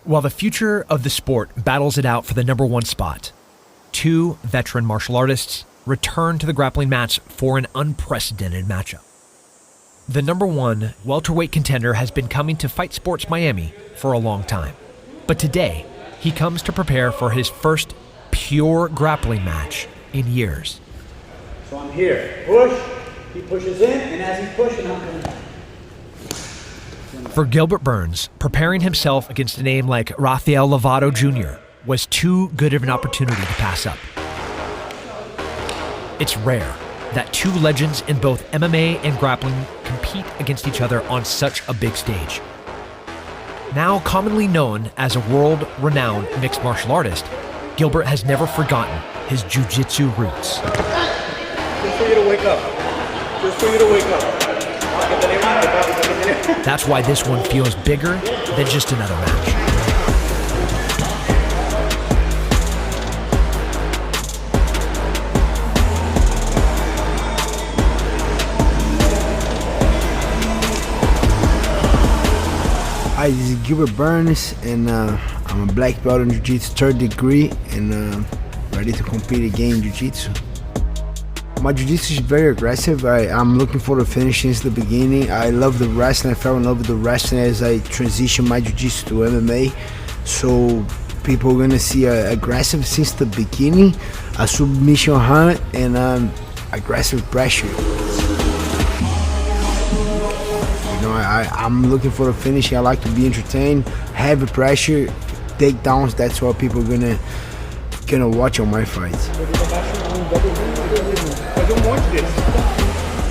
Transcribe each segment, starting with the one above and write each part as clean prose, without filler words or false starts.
While the future of the sport battles it out for the #1 spot, two veteran martial artists return to the grappling match for an unprecedented matchup. The #1 welterweight contender has been coming to Fight Sports Miami for a long time, but today he comes to prepare for his first pure grappling match in years. So I'm here, push, he pushes in, and as he's pushing, I'm coming back. For Gilbert Burns, preparing himself against a name like Rafael Lovato Jr. was too good of an opportunity to pass up. It's rare that two legends in both MMA and grappling compete against each other on such a big stage. Now commonly known as a world-renowned mixed martial artist, Gilbert has never forgotten his jiu-jitsu roots. Just for you to wake up. Just for you to wake up. That's why this one feels bigger than just another match. Hi, this is Gilbert Burns, and I'm a black belt in Jiu-Jitsu 3rd degree, and ready to compete again in Jiu-Jitsu. My Jiu-Jitsu is very aggressive. I'm looking for the finish since the beginning. I love the wrestling. I fell in love with the wrestling as I transitioned my Jiu-Jitsu to MMA. So people are gonna see aggressive since the beginning, a submission hunt, and aggressive pressure. I'm looking for the finish. I like to be entertained, heavy pressure, takedowns. That's what people are gonna watch on my fights.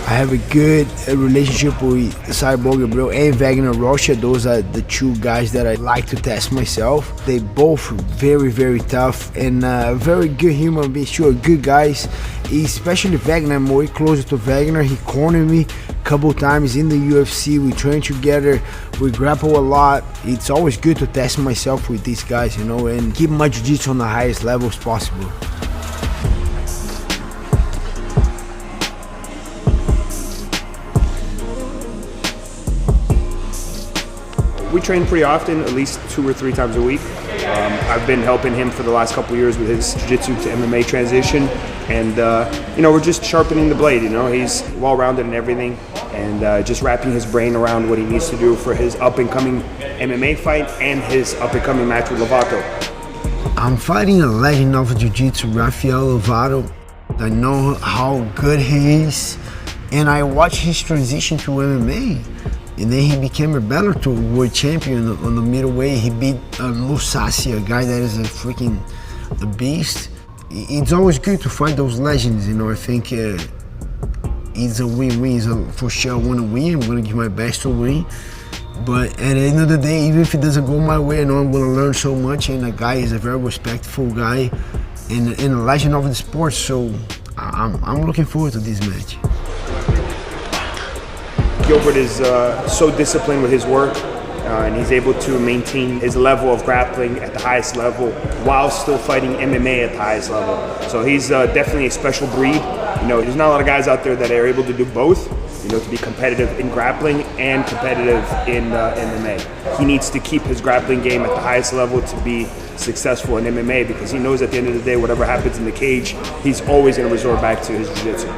I have a good relationship with Cyborg Gabriel and Wagner Rocha. Those are the two guys that I like to test myself. They both very, very tough and very good human beings. Sure, good guys. Especially Wagner. I'm way closer to Wagner. He cornered me a couple times in the UFC. We train together. We grapple a lot. It's always good to test myself with these guys, you know, and keep my jiu-jitsu on the highest levels possible. We train pretty often, at least 2 or 3 times a week. I've been helping him for the last couple of years with his jiu-jitsu to MMA transition, and you know, we're just sharpening the blade. You know, he's well-rounded in everything, and just wrapping his brain around what he needs to do for his up-and-coming MMA fight and his up-and-coming match with Lovato. I'm fighting a legend of jiu-jitsu, Rafael Lovato. I know how good he is, and I watched his transition to MMA. And then he became a Bellator world champion on the middleweight. He beat Lusasi, a guy that is a beast. It's always good to fight those legends, you know. I think it's a win-win. For sure I want to win. I'm going to give my best to win. But at the end of the day, even if it doesn't go my way, I know I'm going to learn so much. And the guy is a very respectful guy and a legend of the sport. So I'm looking forward to this match. Gilbert is so disciplined with his work, and he's able to maintain his level of grappling at the highest level while still fighting MMA at the highest level. So he's definitely a special breed. You know, there's not a lot of guys out there that are able to do both, you know, to be competitive in grappling and competitive in MMA. He needs to keep his grappling game at the highest level to be successful in MMA, because he knows at the end of the day, whatever happens in the cage, he's always going to resort back to his jiu-jitsu.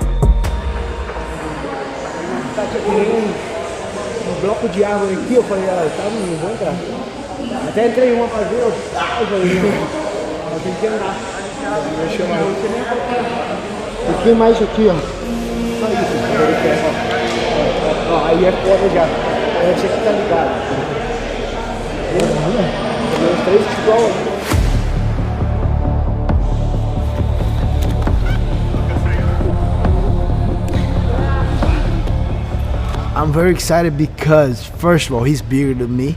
Bloco de árvore aqui, eu falei, tá, não vou entrar. Até entrei uma pra ver, eu falei, eu tenho que andar. E tem mais aqui, ó. Só isso, ó, aí é foda já. Você que tá ligado. Os 3 igual aí. I'm very excited because, first of all, he's bigger than me,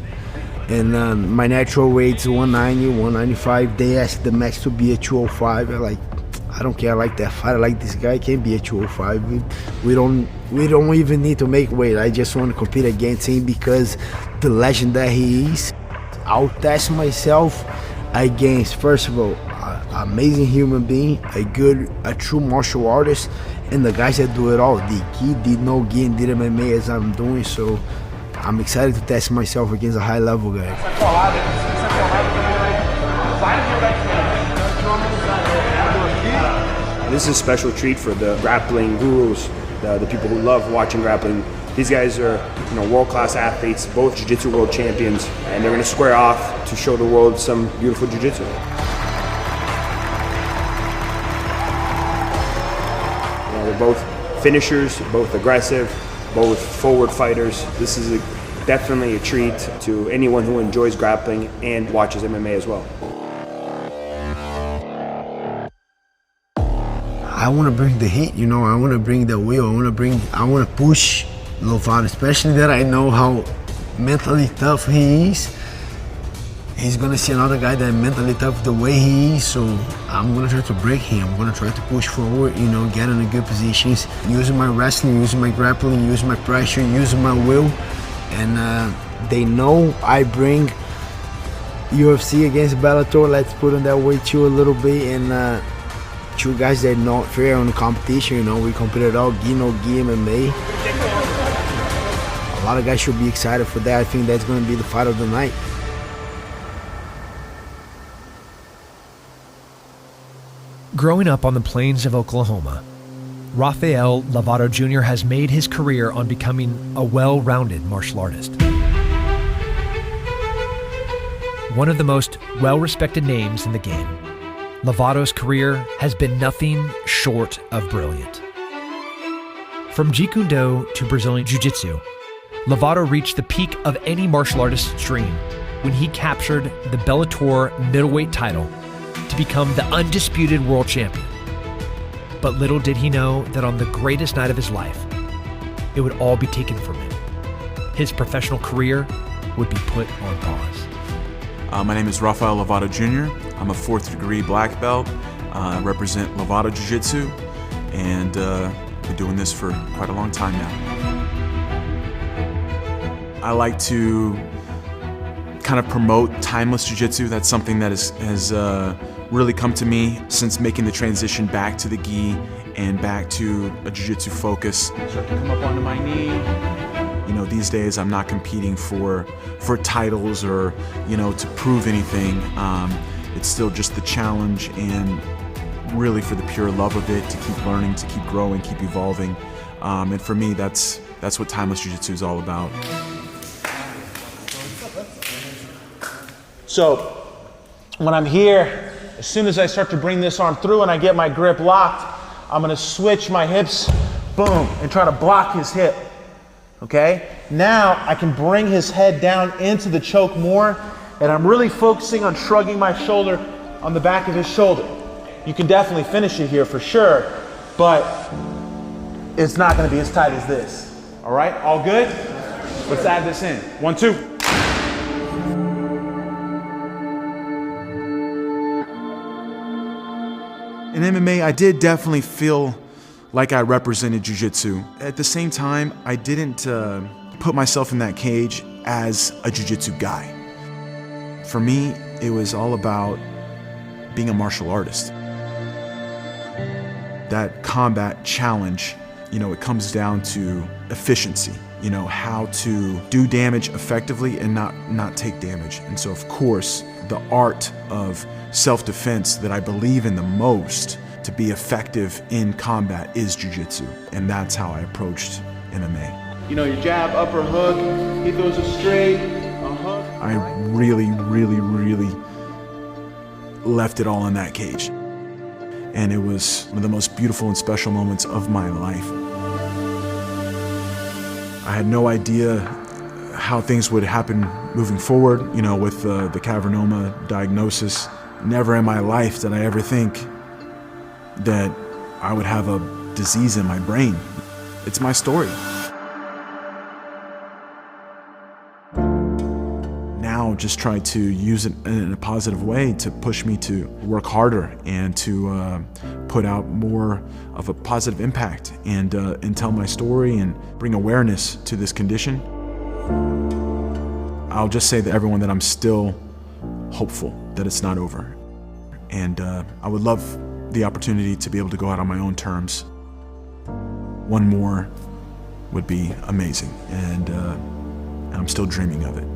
and my natural weight's 190, 195. They asked the max to be at 205. I don't care. I like that fight. I like this guy. Can't be at 205. We don't even need to make weight. I just want to compete against him because the legend that he is. I'll test myself against, first of all, an amazing human being, a true martial artist, and the guys that do it all. Did gi, did no gi, and did MMA as I'm doing. So I'm excited to test myself against a high level guy. This is a special treat for the grappling gurus, the people who love watching grappling. These guys are, world-class athletes, both jiu-jitsu world champions, and they're going to square off to show the world some beautiful jiu-jitsu. They're both finishers, both aggressive, both forward fighters. This is definitely a treat to anyone who enjoys grappling and watches MMA as well. I want to bring the heat, I want to bring the will, I want to push Lovato, especially that I know how mentally tough he is. He's going to see another guy that mentally tough the way he is, so I'm going to try to break him. I'm going to try to push forward, get in the good positions, using my wrestling, using my grappling, using my pressure, using my will. And they know I bring UFC against Bellator, let's put it that way too a little bit, and two guys that are not fair on the competition, we competed all gi, no gi MMA. A lot of guys should be excited for that. I think that's going to be the fight of the night. Growing up on the plains of Oklahoma, Rafael Lovato Jr. has made his career on becoming a well-rounded martial artist. One of the most well-respected names in the game, Lovato's career has been nothing short of brilliant. From Jeet Kune Do to Brazilian Jiu-Jitsu, Lovato reached the peak of any martial artist's dream when he captured the Bellator middleweight title to become the undisputed world champion. But little did he know that on the greatest night of his life, it would all be taken from him. His professional career would be put on pause. My name is Rafael Lovato Jr. I'm a 4th degree black belt. I represent Lovato Jiu-Jitsu, and been doing this for quite a long time now. I like to kind of promote timeless jiu-jitsu. That's something that has really come to me since making the transition back to the gi and back to a jiu-jitsu focus. Start to come up onto my knee. These days I'm not competing for titles or, to prove anything. It's still just the challenge and really for the pure love of it, to keep learning, to keep growing, keep evolving. And for me, that's what timeless jiu-jitsu is all about. So when I'm here, as soon as I start to bring this arm through and I get my grip locked, I'm gonna switch my hips, boom, and try to block his hip, okay? Now I can bring his head down into the choke more, and I'm really focusing on shrugging my shoulder on the back of his shoulder. You can definitely finish it here for sure, but it's not gonna be as tight as this. All right, all good? Let's add this in. 1, 2. In MMA, I did definitely feel like I represented jiu-jitsu. At the same time, I didn't put myself in that cage as a jiu-jitsu guy. For me, it was all about being a martial artist. That combat challenge, it comes down to efficiency, how to do damage effectively and not take damage. And so, of course, the art of self-defense that I believe in the most to be effective in combat is jiu-jitsu. And that's how I approached MMA. Your jab, upper hook, he throws a straight, a hook. I really, really, really left it all in that cage. And it was one of the most beautiful and special moments of my life. I had no idea how things would happen moving forward, with the cavernoma diagnosis. Never in my life did I ever think that I would have a disease in my brain. It's my story. Now just try to use it in a positive way to push me to work harder and to put out more of a positive impact and tell my story and bring awareness to this condition. I'll just say to everyone that I'm still hopeful that it's not over. And I would love the opportunity to be able to go out on my own terms. One more would be amazing, and I'm still dreaming of it.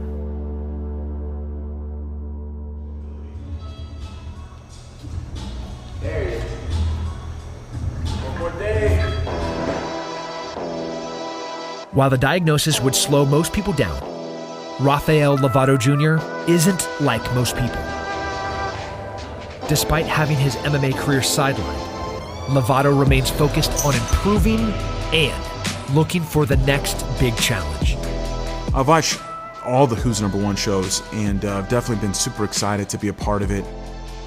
While the diagnosis would slow most people down, Rafael Lovato Jr. isn't like most people. Despite having his MMA career sidelined, Lovato remains focused on improving and looking for the next big challenge. I've watched all the Who's Number One shows, and I've definitely been super excited to be a part of it.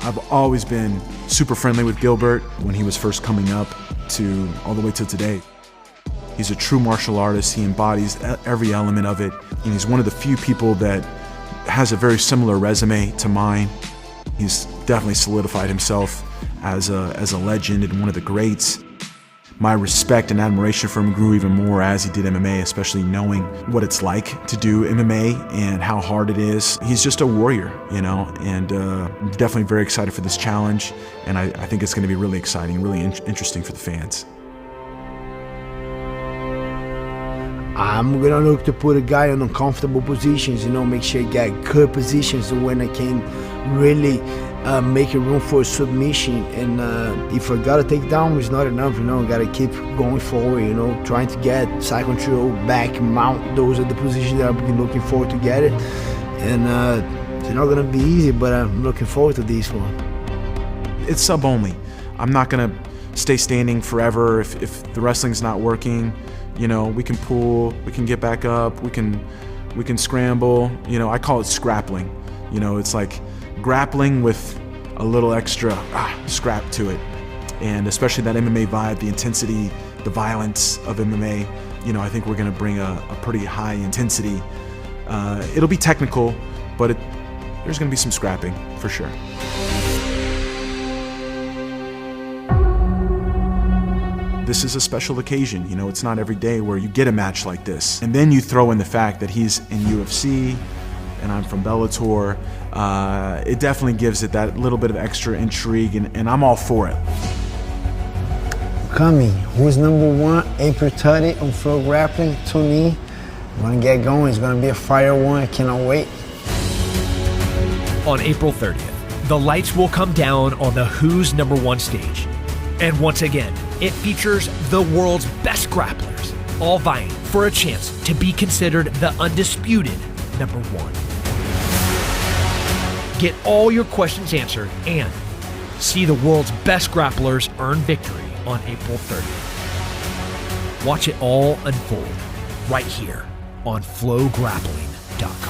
I've always been super friendly with Gilbert when he was first coming up to all the way till today. He's a true martial artist. He embodies every element of it, and he's one of the few people that has a very similar resume to mine. He's definitely solidified himself as a legend and one of the greats. My respect and admiration for him grew even more as he did MMA, especially knowing what it's like to do MMA and how hard it is. He's just a warrior, you know, and I'm definitely very excited for this challenge, and I think it's going to be really exciting, really interesting for the fans. I'm gonna look to put a guy in uncomfortable positions, you know, make sure he get good positions when I can really make a room for a submission. And if I gotta take down, it's not enough, you know, I gotta keep going forward, you know, trying to get side control, back, mount. Those are the positions that I've been looking forward to get it. And it's not gonna be easy, but I'm looking forward to this one. It's sub only. I'm not gonna stay standing forever if the wrestling's not working. You know, we can pull, we can get back up, we can scramble. You know, I call it scrappling. You know, it's like grappling with a little extra scrap to it. And especially that MMA vibe, the intensity, the violence of MMA, you know, I think we're gonna bring a pretty high intensity. It'll be technical, but there's gonna be some scrapping for sure. This is a special occasion, you know, it's not every day where you get a match like this. And then you throw in the fact that he's in UFC and I'm from Bellator. It definitely gives it that little bit of extra intrigue, and I'm all for it. Coming, Who's Number One, April 30 on FloGrappling, tune in. We're gonna get going, it's gonna be a fire one, I cannot wait. On April 30th, the lights will come down on the Who's Number One stage. And once again, it features the world's best grapplers, all vying for a chance to be considered the undisputed number one. Get all your questions answered and see the world's best grapplers earn victory on April 30th. Watch it all unfold right here on FloGrappling.com.